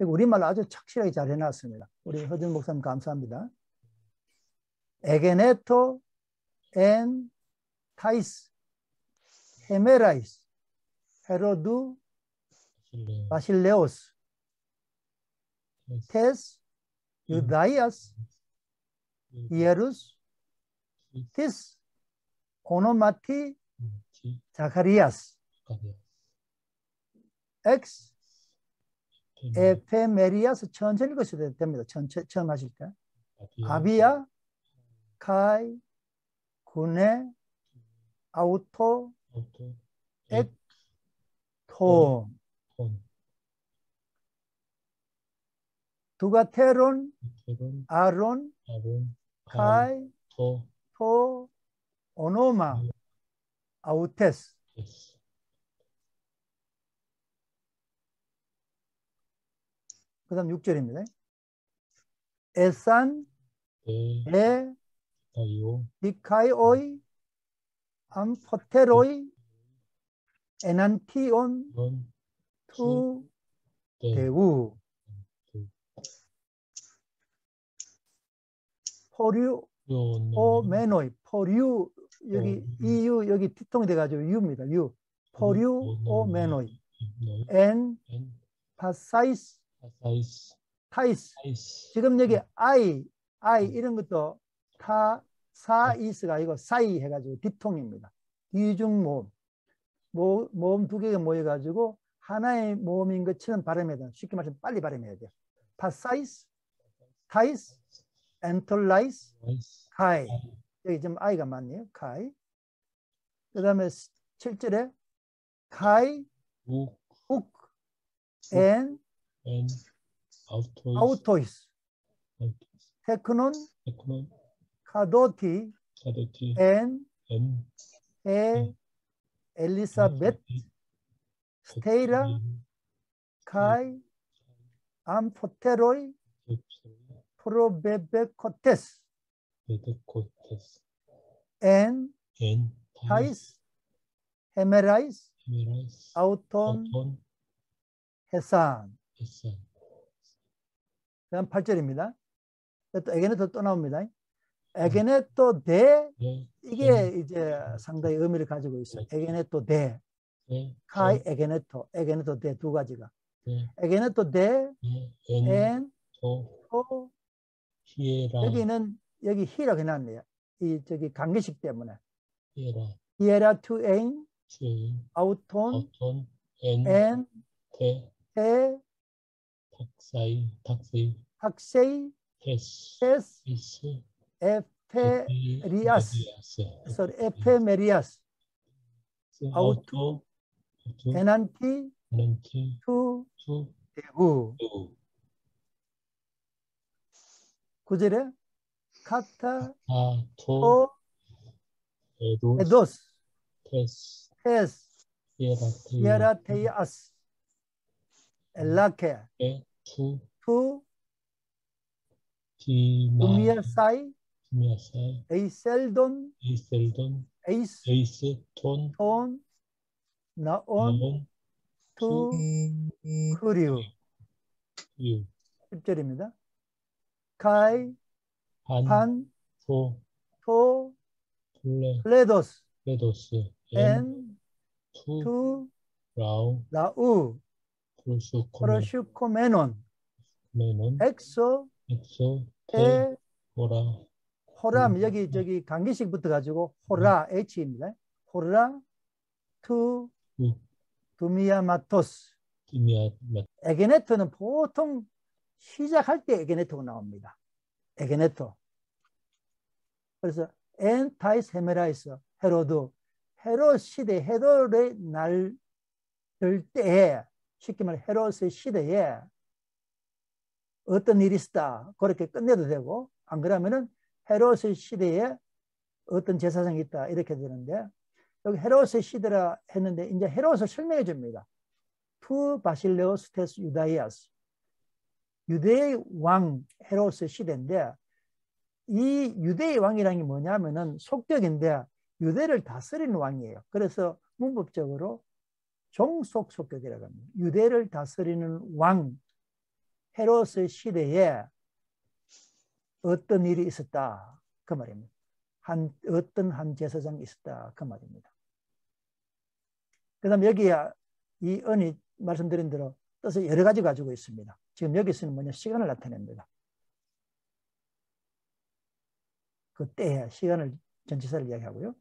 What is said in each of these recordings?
우리말로 아주 착실하게 잘 해놨습니다. 우리 허준 목사님 감사합니다. 에게네토 엔 타이스 헤메라이스 헤로두 바실레오스 테스 유다이아스 이에루스 티스 오노마티 자카리아스 엑스 에페메리아스 천천히 읽으셔도 됩니다. 처음 하실 때 아비아 카이 구네 아우토 엑톤 두가테론 아론 카이 토 오노마 아우테스. 그 다음 6절입니다. 에산 에 디카이오이 암포테로이 에난티온 투 대우 포류 오메노이 포류 여기 EU 여기 뒤통이 돼가지고 유입니다. 유 포류 오메노이 엔 파사이스 타이스. 지금 여기 I 이런 것도 사이스가 아니고 사이 해가지고 뒤통입니다. 이중모음 모음 두 개가 모여가지고 하나의 모음인 것처럼 발음해야 돼요. 쉽게 말하면 빨리 발음해야 돼요. 파사이스 타이스 엔톨라이스 카이. 여기 좀 I가 맞네요. 카이. 그 다음에 7절에 카이 욱 엔 아우토이스 테크논 카도티 엔 에 엘리사벳 스테이라 카이 암포테로이 프로베베코테스 엔 타이스 헤메라이스 아우톤 헤산. 그다음 8절입니다. 또 에게네토 또 나옵니다. 에게네토 데 이게 이제 상당히 의미를 가지고 있어요. 에게네토 데 카이 에게네토 데 두 가지가 에게네토 데엔 토 여기는 여기 히라고 해놨네요. 이 저기 관계식 때문에 히에라 투에인 아우톤 엔 테 탁세이 테스 에페리아스 에페메리아스 아우투 에난티 투 대구. 9절에 카타 토 에도스 테스 히에라테이아스 엘라케 투 두미아사이 에이셀돈 에이스 톤 나온 투 크류. 10절입니다. 카이 판 토 플레도스 엔 투 라우 프로슈코메논 엑소 테 호람. 여기 저기 관계식 붙어가지고 호라 H입니다. 호라 투 두미야마토스. 에게네토는 보통 시작할 때 에게네토가 나옵니다. 에게네토. 그래서 엔타이스 헤메라이스 헤로드 헤롯 시대 헤롯의 날 될 때에 쉽게 말해 헤롯의 시대에 어떤 일이 있었다 그렇게 끝내도 되고 안 그러면은 헤롯의 시대에 어떤 제사장이 있다 이렇게 되는데 여기 헤롯의 시대라 했는데 이제 헤롯을 설명해 줍니다. 투 바실레오스 테스 유다이아스 유대의 왕 헤롯의 시대인데 이 유대의 왕이라는 게 뭐냐면은 속격인데 유대를 다스리는 왕이에요. 그래서 문법적으로 종속 속격이라고 합니다. 유대를 다스리는 왕 헤롯의 시대에 어떤 일이 있었다 그 말입니다. 어떤 한 제사장이 있었다 그 말입니다. 그 다음에 여기에 이 언이 말씀드린 대로 뜻을 여러 가지 가지고 있습니다. 지금 여기서는 뭐냐, 시간을 나타냅니다. 그 때에 시간을 전치사를 이야기하고요.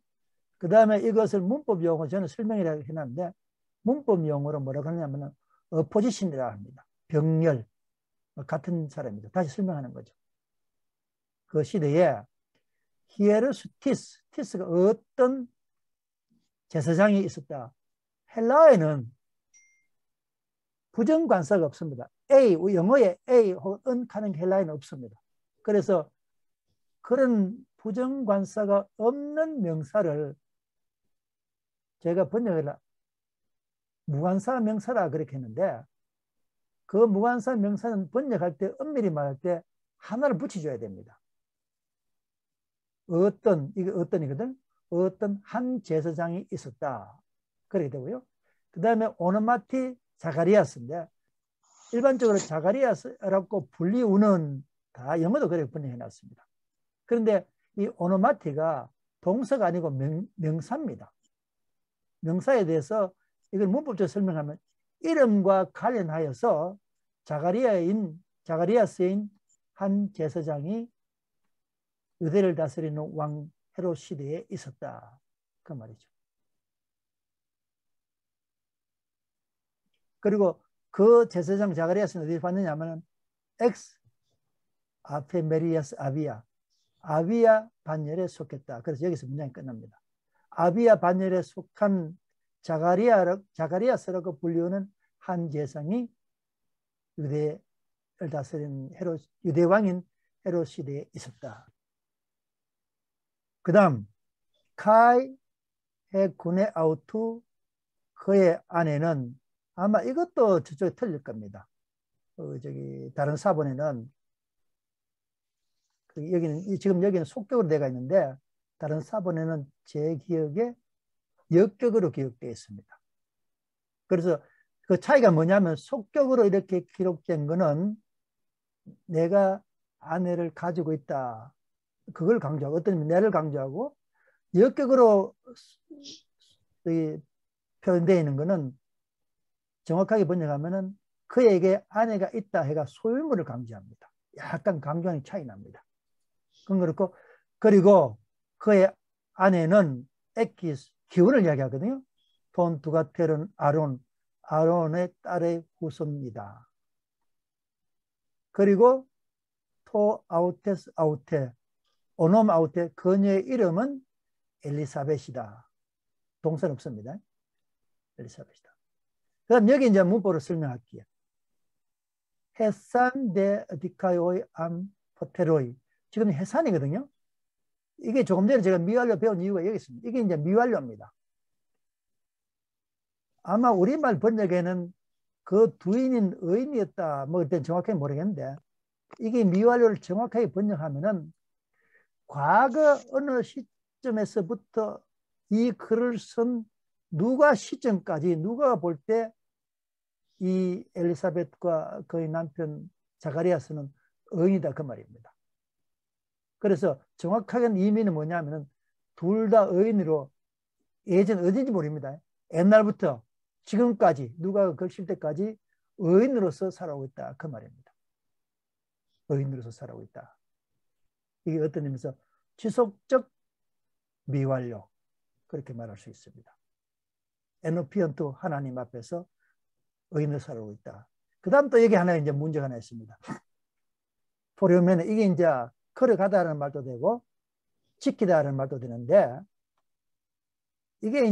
그 다음에 이것을 문법 용어, 저는 설명이라고 해놨는데 문법 용어로 뭐라고 하냐면 어포지션이라고 합니다. 병렬, 같은 사람입니다. 다시 설명하는 거죠. 그 시대에 히에르스티스, 티스가 어떤 제사장이 있었다. 헬라어에는 부정관사가 없습니다. A, 영어에 A 혹은 하는 헬라어에는 없습니다. 그래서 그런 부정관사가 없는 명사를 제가 번역을 무관사 명사라 그렇게 했는데, 그 무관사 명사는 번역할 때 엄밀히 말할 때 하나를 붙여줘야 됩니다. 이게 어떤이거든? 어떤 한 제사장이 있었다. 그렇게 되고요. 그 다음에 오노마티 자가리아스인데, 일반적으로 자가리아스라고 불리우는, 다 영어도 그렇게 번역해 놨습니다. 그런데 이 오노마티가 동사가 아니고 명사입니다. 명사에 대해서 이걸 문법적으로 설명하면 이름과 관련하여서 자가리아스인 한 제사장이 유대를 다스리는 왕 헤롯 시대에 있었다. 그 말이죠. 그리고 그 제사장 자가리아스는 어디에 봤느냐 하면 엑스 아페 메리아스 아비야 반열에 속했다. 그래서 여기서 문장이 끝납니다. 아비야 반열에 속한 자가리아스라고 불리우는 한 제사장이 유대를 다스리는 유대 왕인 헤롯 시대에 있었다. 그 다음 카이 군의 아우투, 그의 아내는, 아마 이것도 저쪽에 틀릴 겁니다. 다른 사본에는 지금 여기는 속격으로 되어 있는데 다른 사본에는 제 기억에 역격으로 기록되어 있습니다. 그래서 그 차이가 뭐냐면 속격으로 이렇게 기록된 거는 내가 아내를 가지고 있다, 그걸 강조하고, 어떤 내를 강조하고, 역격으로 표현되어 있는 거는 정확하게 번역하면은 그에게 아내가 있다 해가 소유물을 강조합니다. 약간 강조하는 차이 납니다. 그건 그렇고, 그리고 그의 아내는 에키스, 기운을 이야기하거든요. 돈 두가테른 아론의 딸의 후손입니다. 그리고 토 아우테스 아우테, 오놈 아우테, 그녀의 이름은 엘리사벳이다. 동사는 없습니다. 엘리사벳이다. 그 다음 여기 이제 문법을 설명할게요. 헤산 데 디카요이 암 포테로이. 지금 해산이거든요. 이게 조금 전에 제가 미완료 배운 이유가 여기 있습니다. 이게 이제 미완료입니다. 아마 우리말 번역에는 그 두인인 의인이었다, 뭐 그때 정확하게 모르겠는데, 이게 미완료를 정확하게 번역하면은 과거 어느 시점에서부터 이 글을 쓴 누가 시점까지, 누가 볼 때 이 엘리사벳과 그의 남편 자가리아스는 의인이다, 그 말입니다. 그래서 정확하게 의미는 뭐냐면은 둘 다 의인으로, 예전 어딘지 모릅니다. 옛날부터 지금까지 누가 글 쓸 때까지 의인으로서 살아오고 있다, 그 말입니다. 의인으로서 살아오고 있다. 이게 어떤 의미에서 지속적 미완료, 그렇게 말할 수 있습니다. 에노피언트, 하나님 앞에서 의인으로 살아오고 있다. 그 다음 또 여기 하나 이제 문제가 하나 있습니다. 보려면 이게 이제 걸어가다라는 말도 되고 지키다라는 말도 되는데, 이게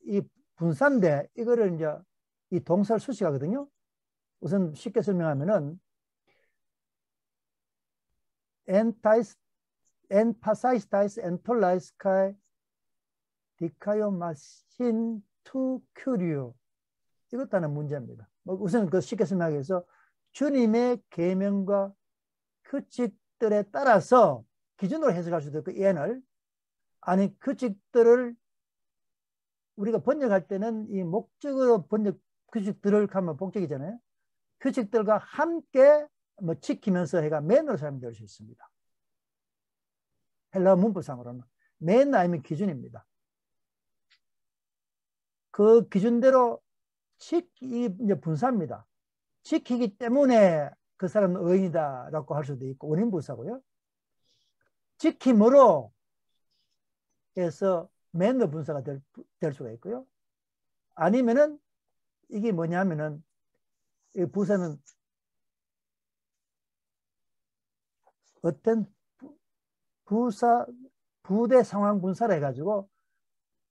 이 분사인데 이거를 이제 이 동사를 수식하거든요. 우선 쉽게 설명하면은 엔파사이스타이스 엔톨라이스카이 디카요 마신 투 큐리오, 이것도 하나 문제입니다. 우선 그 쉽게 설명하기 위해서 주님의 계명과 규칙들에 따라서 기준으로 해석할 수도 있고, 얘는 아니 규칙들을 우리가 번역할 때는 이 목적으로 규칙들을 하면 복적이잖아요. 규칙들과 함께 뭐 지키면서 해가 맨으로 사용될 수 있습니다. 헬라어 문법상으로는 맨 아니면 기준입니다. 그 기준대로 이제 분사입니다. 지키기 때문에 그 사람은 의인이다라고 할 수도 있고 원인 분사고요. 지킴으로 해서 맨너 분사가 될 수가 있고요. 아니면은 이게 뭐냐면은 이 부사는 어떤 부대 상황 분사를 해가지고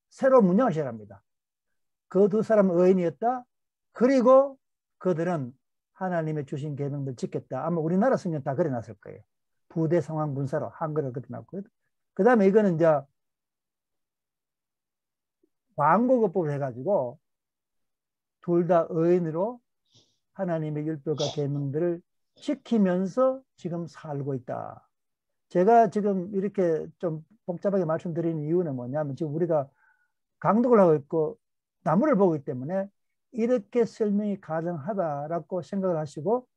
새로운 문장을 시작합니다. 그 두 사람은 의인이었다. 그리고 그들은 하나님의 주신 계명들 지켰다. 아마 우리나라 성경 다 그려놨을 거예요. 부대 상황 분사로 한글을 그려놨고요. 그 다음에 이거는 이제 광고급법을 해가지고 둘 다 의인으로 하나님의 율법과 계명들을 지키면서 지금 살고 있다. 제가 지금 이렇게 좀 복잡하게 말씀드리는 이유는 뭐냐면 지금 우리가 강독을 하고 있고 나무를 보고 있기 때문에 이렇게 설명이 가능하다라고 생각을 하시고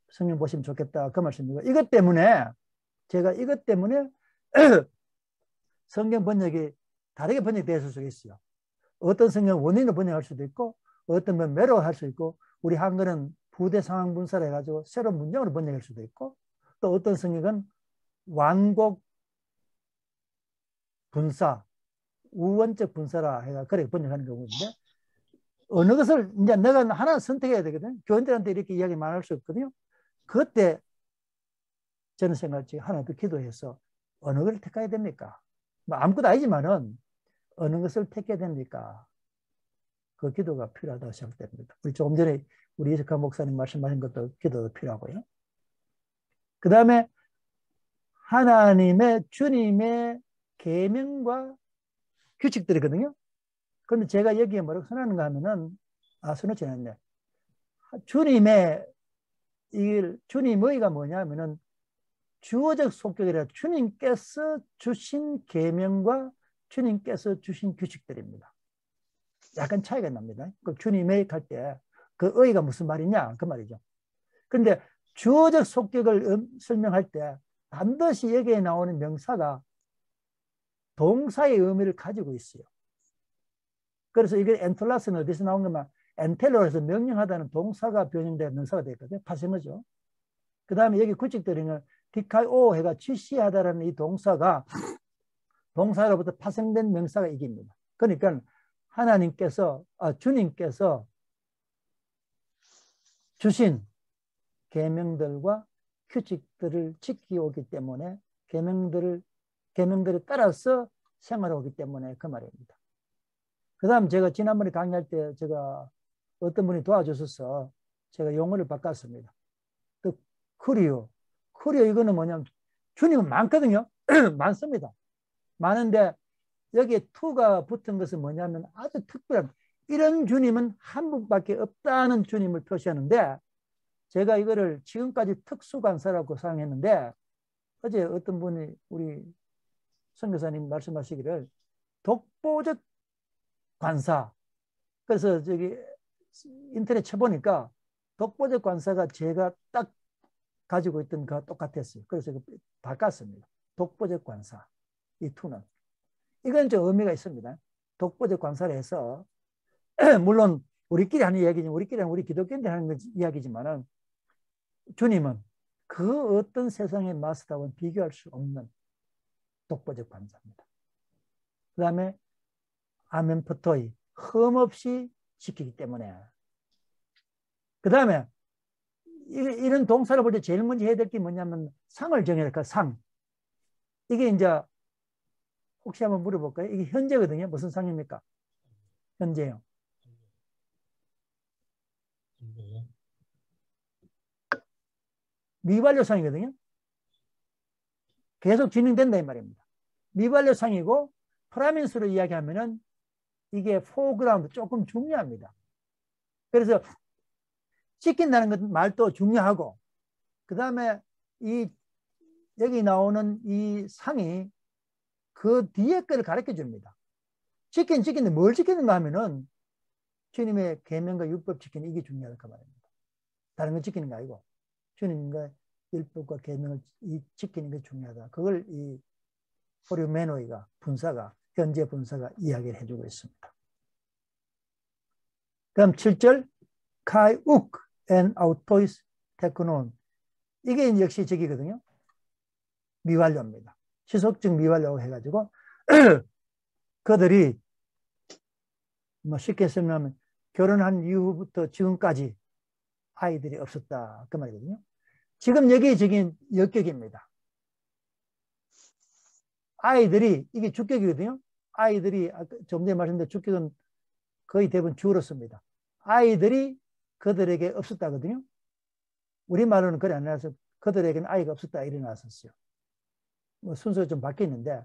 성경 보시면 좋겠다 그 말씀이고 제가 이것 때문에 성경 번역이 다르게 번역되어 있을 수가 있어요. 어떤 성경 원인으로 번역할 수도 있고 어떤 건 매로 할 수 있고 우리 한글은 부대 상황 분사를 해가지고 새로운 문장으로 번역할 수도 있고 또 어떤 성경은 완곡 분사 우원적 분사라 해가 그렇게 번역하는 경우인데 어느 것을 이제 내가 하나 선택해야 되거든. 교인들한테 이렇게 이야기 말할 수 없거든요. 그때 저는 생각지 하나 더 기도해서 어느 것을 택해야 됩니까? 뭐 아무것도 아니지만은 어느 것을 택해야 됩니까? 그 기도가 필요하다고 생각됩니다. 우리 조금 전에 우리 이석환 목사님 말씀하신 것도 기도도 필요하고요. 그 다음에 하나님의 주님의 계명과 규칙들이거든요. 그런데 제가 여기에 뭐라고 써놨는가 하면은 써놓지 않았네. 주님의가 뭐냐면은 주어적 속격이라 주님께서 주신 계명과 주님께서 주신 규칙들입니다. 약간 차이가 납니다. 그 주님의 할 때 그 의가 무슨 말이냐 그 말이죠. 그런데 주어적 속격을 설명할 때 반드시 여기에 나오는 명사가 동사의 의미를 가지고 있어요. 그래서 이게 엔톨라스는 어디서 나온 거면 엔텔로에서 명령하다는 동사가 변형된 명사가 되거든요. 파생어죠. 그 다음에 여기 규칙들이는 디카오 해가 지시하다라는 이 동사가 동사로부터 파생된 명사가 이깁니다. 그러니까 주님께서 주신 계명들과 규칙들을 지키오기 때문에 계명들을 따라서 생활하기 때문에 그 말입니다. 그 다음 제가 지난번에 강의할 때 제가 어떤 분이 도와주셔서 제가 용어를 바꿨습니다. 또 쿠리오 이거는 뭐냐면 주님은 많거든요. 많습니다. 많은데 여기에 투가 붙은 것은 뭐냐면 아주 특별한 이런 주님은 한 분밖에 없다는 주님을 표시하는데 제가 이거를 지금까지 특수관사라고 사용했는데 어제 어떤 분이 우리 선교사님 말씀하시기를 독보적 관사. 그래서 저기 인터넷 쳐보니까 독보적 관사가 제가 딱 가지고 있던 거와 똑같았어요. 그래서 바꿨습니다. 독보적 관사. 이 투는. 이건 좀 의미가 있습니다. 독보적 관사를 해서 물론 우리끼리 하는 이야기지만 우리 기독교인들 하는 이야기지만은 주님은 그 어떤 세상의 마스터와 비교할 수 없는 독보적 관사입니다. 그 다음에 아멘포토이 흠없이 지키기 때문에 그 다음에 이런 동사를 볼 때 제일 먼저 해야 될 게 뭐냐면 상을 정해야 될 상. 이게 이제 혹시 한번 물어볼까요? 이게 현재거든요. 무슨 상입니까? 현재요. 미완료상이거든요. 계속 진행된다 이 말입니다. 미완료상이고 프라민스로 이야기하면은 이게 포그라운드 조금 중요합니다. 그래서 지킨다는 것 말도 중요하고 그 다음에 여기 나오는 이 상이 그 뒤에 거를 가르쳐 줍니다. 지키는데 뭘 지키는가 하면은 주님의 계명과 율법 지키는 이게 중요하다 그 말입니다. 다른 거 지키는 게 아니고 주님과 율법과 계명을 지키는 게 중요하다. 그걸 이 포르메노이가 분사가 현재 분사가 이야기를 해주고 있습니다. 그럼 7절 카이 욱 엔 아우토이스 테크논 이게 역시 저기거든요. 미완료입니다. 지속적 미완료라고 해가지고 그들이 뭐 쉽게 설명하면 결혼한 이후부터 지금까지 아이들이 없었다 그 말이거든요. 지금 여기 적인 역격입니다. 아이들이 이게 주격이거든요. 아이들이 좀 전에 말씀드린 주격은 거의 대부분 주어로 씁니다. 아이들이 그들에게 없었다거든요. 우리말로는 그래 안 나와서 그들에게는 아이가 없었다 이래 나왔었어요. 뭐 순서가 좀 바뀌었는데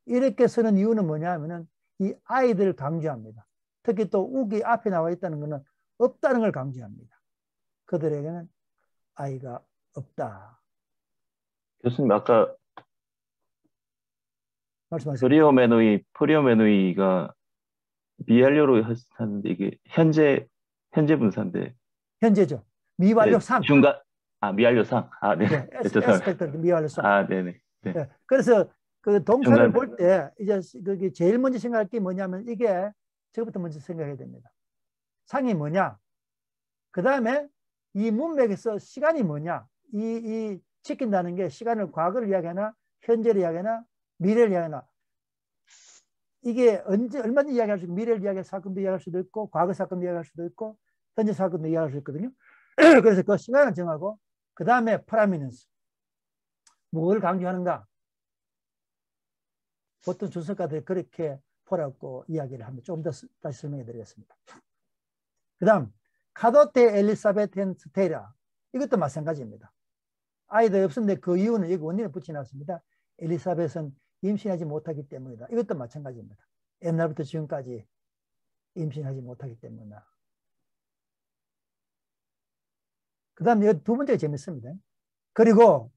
이렇게 쓰는 이유는 뭐냐 하면은 이 아이들을 강조합니다. 특히 또 우기 앞에 나와 있다는 것은 없다는 걸 강조합니다. 그들에게는 아이가 없다. 교수님 아까 말씀하세요. 프리오메누이가 미완료로 하는데 이게 현재 분사인데 현재죠. 미완료상. 미완료상. 네. 네, 죄송합니다. 에스펙트 미완료상. 네네. 네. 네. 그래서 그 동사를 중간. 볼 때 이제 그게 제일 먼저 생각할 게 뭐냐면 이게 저부터 먼저 생각해야 됩니다. 상이 뭐냐? 그 다음에 이 문맥에서 시간이 뭐냐? 이 지킨다는 게 시간을 과거를 이야기하나 현재를 이야기하나 미래를 이야기하나 이게 언제 얼마든지 이야기할 수 있고 미래를 이야기할 사건도 이야기할 수도 있고 과거 사건도 이야기할 수도 있고 현재 사건도 이야기할 수 있거든요. 그래서 그 시간을 정하고 그 다음에 프라미넌스 뭘 강조하는가? 보통 주석가들이 그렇게 보라고 이야기를 하면 좀 더 다시 설명해 드리겠습니다. 그 다음 카도테 엘리사베텐 스테라 이것도 마찬가지입니다. 아이들 없었는데 그 이유는 여기 원인을 붙여놨습니다. 엘리사벳은 임신하지 못하기 때문이다. 이것도 마찬가지입니다. 옛날부터 지금까지 임신하지 못하기 때문이다. 그 다음 두 번째가 재밌습니다. 그리고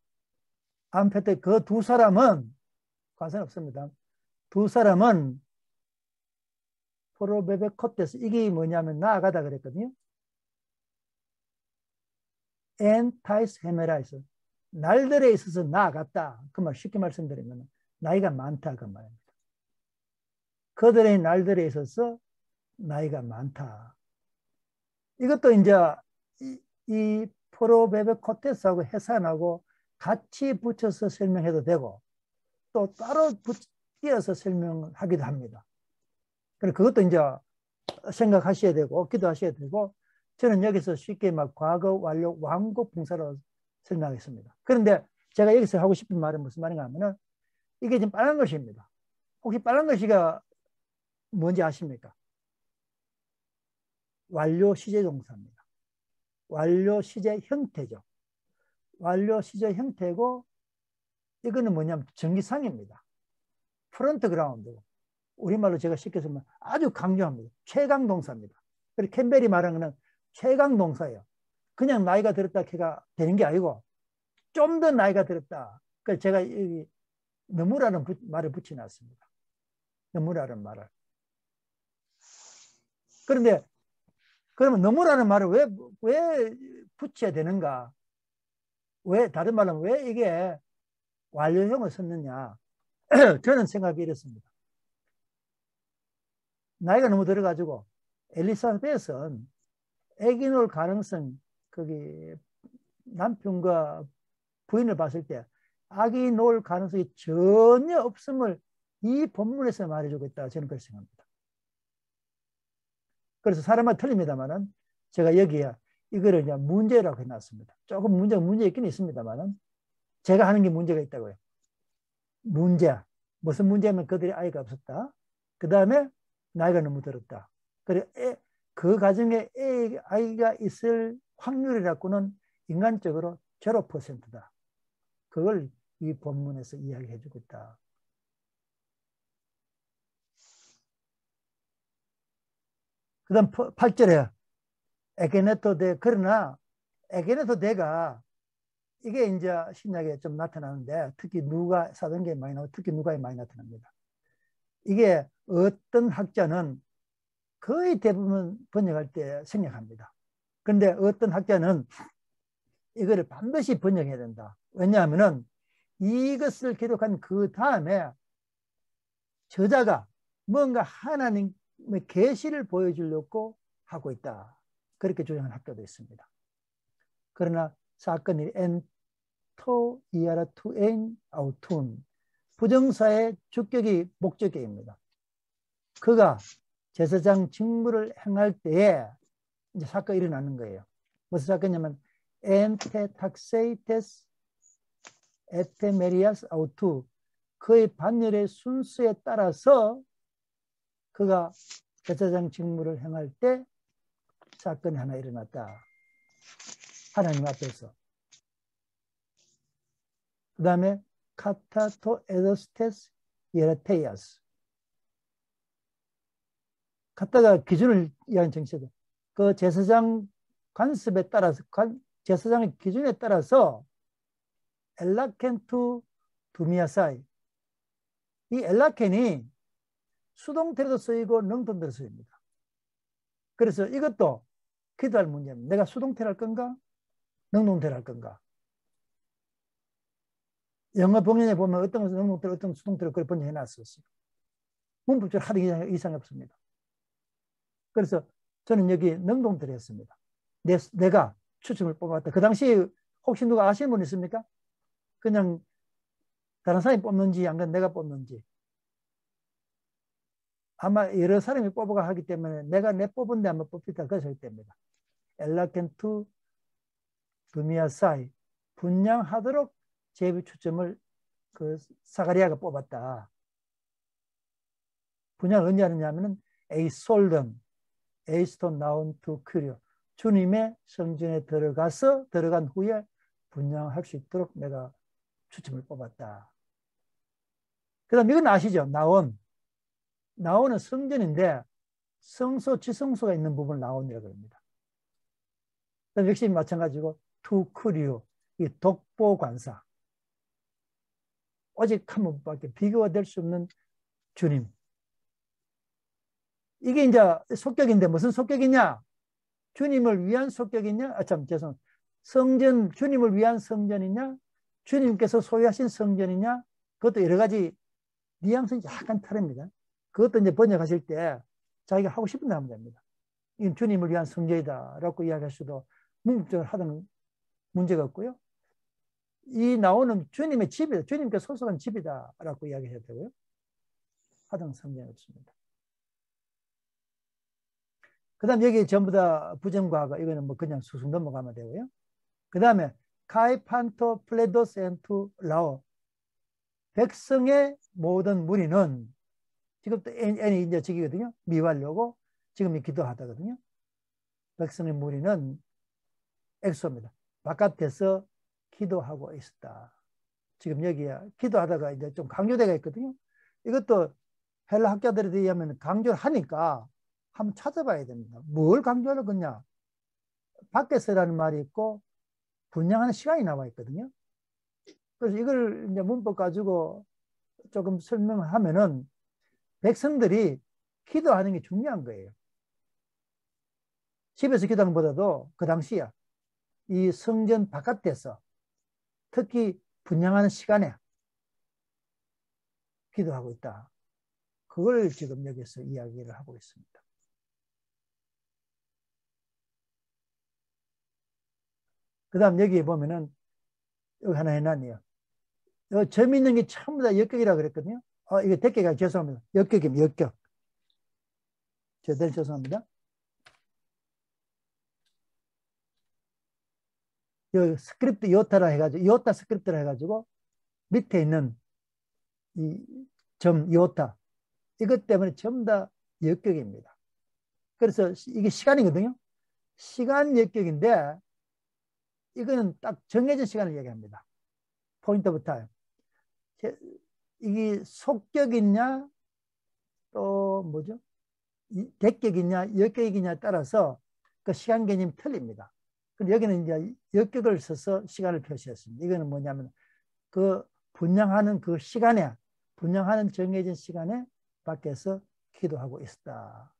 암페테 그 두 사람은 관상 없습니다. 두 사람은 포로베베코테스 이게 뭐냐면 나아가다 그랬거든요. 엔타이스 헤메라이스 날들에 있어서 나아갔다. 그 말 쉽게 말씀드리면 나이가 많다 그 말입니다. 그들의 날들에 있어서 나이가 많다. 이것도 이제 이 포로베베코테스하고 해산하고 같이 붙여서 설명해도 되고 또 따로 띄어서 설명하기도 합니다. 그래서 그것도 이제 생각하셔야 되고 기도하셔야 되고 저는 여기서 쉽게 막 과거 완료 완고 분사로 설명하겠습니다. 그런데 제가 여기서 하고 싶은 말은 무슨 말인가 하면은 이게 지금 빨간 글씨입니다. 혹시 빨간 글씨가 뭔지 아십니까? 완료 시제 동사입니다. 완료 시제 형태죠. 완료 시제 형태고 이거는 뭐냐면 전기상입니다. 프론트 그라운드. 우리말로 제가 쉽게 쓰면 아주 강조합니다. 최강 동사입니다. 그리고 캠벨이 말하는 것은 최강 동사예요. 그냥 나이가 들었다 해가 되는 게 아니고 좀 더 나이가 들었다. 그래서 제가 여기 너무라는 말을 붙여놨습니다. 너무라는 말을. 그런데 그러면 너무라는 말을 왜 붙여야 되는가? 왜 다른 말로 왜 이게 완료형을 썼느냐? 저는 생각이 이렇습니다. 나이가 너무 들어가지고 엘리사벳은 아기 낳을 가능성 거기 남편과 부인을 봤을 때 아기 낳을 가능성이 전혀 없음을 이 본문에서 말해주고 있다. 저는 그렇게 생각합니다. 그래서 사람마다 틀립니다만은 제가 여기에 이거를 이제 문제라고 해놨습니다. 조금 문제 있긴 있습니다만은 제가 하는 게 문제가 있다고요. 문제. 무슨 문제냐면 그들이 아이가 없었다. 그 다음에 나이가 너무 들었다. 그리고 그 가정에 아이가 있을 확률이라고는 인간적으로 0%다. 그걸 이 본문에서 이야기해 주고 있다. 그 다음 8절에 에게네토 데 그러나 에게네토 데가 이게 이제 신약에 좀 나타나는데 특히 누가 사도행전에 많이 나오고 특히 누가에 많이 나타납니다. 이게 어떤 학자는 거의 대부분 번역할 때 생략합니다. 그런데 어떤 학자는 이거를 반드시 번역해야 된다. 왜냐하면은 이것을 기록한 그 다음에 저자가 뭔가 하나님의 계시를 보여주려고 하고 있다. 그렇게 주장한 학교도 있습니다. 그러나 사건이 엔토 이하라 투엔 아우툰 부정사의 주격이 목적격입니다. 그가 제사장 직무를 행할 때에 이제 사건이 일어나는 거예요. 무슨 사건이냐면 엔테 탁세이테스 에테메리아스 아우투 그의 반열의 순수에 따라서 그가 제사장 직무를 행할 때 사건이 하나 일어났다. 하나님 앞에서. 그 다음에 카타토 에더스테스 예라테이아스. 갖다가 기준을 이해한 정치다. 그 제사장 관습에 따라서, 제사장의 기준에 따라서 엘라켄투 두미아사이. 이 엘라켄이 수동태로도 쓰이고 능동태로 쓰입니다. 그래서 이것도 기도할 문제입니다. 내가 수동태로 할 건가? 능동태로 할 건가? 영어 번역에 보면 어떤 것은 능동태로 어떤 수동태로 그걸 번역해 놨었어요. 문법적으로 하도 이상이 없습니다. 그래서 저는 여기 능동태로 했습니다. 내가 추첨을 뽑았다. 그 당시 혹시 누가 아시는 분 있습니까? 그냥 다른 사람이 뽑는지 안 그냥 내가 뽑는지. 아마 여러 사람이 뽑아가 하기 때문에 내가 내 뽑은데 아마 뽑히다. 그래서 할 때입니다. 엘라켄투 두미아사이 분양하도록 제비 추첨을 그 사가리아가 뽑았다. 분양을 언제 하느냐면은 에이솔던 에이스톤 나온 투 큐리오 주님의 성전에 들어간 후에 분양할 수 있도록 내가 추첨을 뽑았다. 그 다음 이건 아시죠? 나온은 성전인데 성소, 지성소가 있는 부분을 나온이라고 합니다. 역시 마찬가지고 투 큐리오 이 독보관사 오직 한 분밖에 비교가 될 수 없는 주님. 이게 이제 속격인데 무슨 속격이냐? 주님을 위한 속격이냐? 죄송합니다. 성전, 주님을 위한 성전이냐? 주님께서 소유하신 성전이냐? 그것도 여러 가지 뉘앙스는 약간 다릅니다. 그것도 이제 번역하실 때 자기가 하고 싶은 대로 하면 됩니다. 이건 주님을 위한 성전이다 라고 이야기할 수도 문법적으로 하던 문제가 없고요. 이 나오는 주님의 집이다. 주님께서 소속한 집이다 라고 이야기해도 되고요. 하던 성전이 없습니다. 그 다음 여기 전부 다 부정과거 이거는 뭐 그냥 수순 넘어가면 되고요. 그 다음에 카이판토 플레도스 엔투 라오 백성의 모든 무리는 지금도 N이 이제 저기거든요. 미완료고 지금이 기도하다거든요. 백성의 무리는 엑소입니다. 바깥에서 기도하고 있었다. 지금 여기에 기도하다가 이제 좀 강조되어 있거든요. 이것도 헬라 학자들에 의하면 강조를 하니까 한번 찾아봐야 됩니다. 뭘 강조하는 거냐? 밖에서라는 말이 있고 분양하는 시간이 나와 있거든요. 그래서 이걸 이제 문법 가지고 조금 설명을 하면은 백성들이 기도하는 게 중요한 거예요. 집에서 기도하는 것보다도 그 당시에 이 성전 바깥에서 특히 분양하는 시간에 기도하고 있다. 그걸 지금 여기서 이야기를 하고 있습니다. 그 다음 여기에 보면은 여기 하나 해놨네요. 재미있는 게 전부 다 역격이라고 그랬거든요. 이게 대개가 죄송합니다. 역격입니다. 역격. 죄송합니다. 이 스크립트 요타라 해가지고 요타 스크립트라 해가지고 밑에 있는 이 점 요타 이것 때문에 전부 다 역격입니다. 그래서 이게 시간이거든요. 시간 역격인데 이거는 딱 정해진 시간을 얘기합니다. 포인트 오브 타임. 이게 속격이냐 또 뭐죠? 대격이냐 역격이냐에 따라서 그 시간 개념이 틀립니다. 근데 여기는 이제 역격을 써서 시간을 표시했습니다. 이거는 뭐냐면 그 분양하는 그 시간에 분양하는 정해진 시간에 밖에서 기도하고 있었다.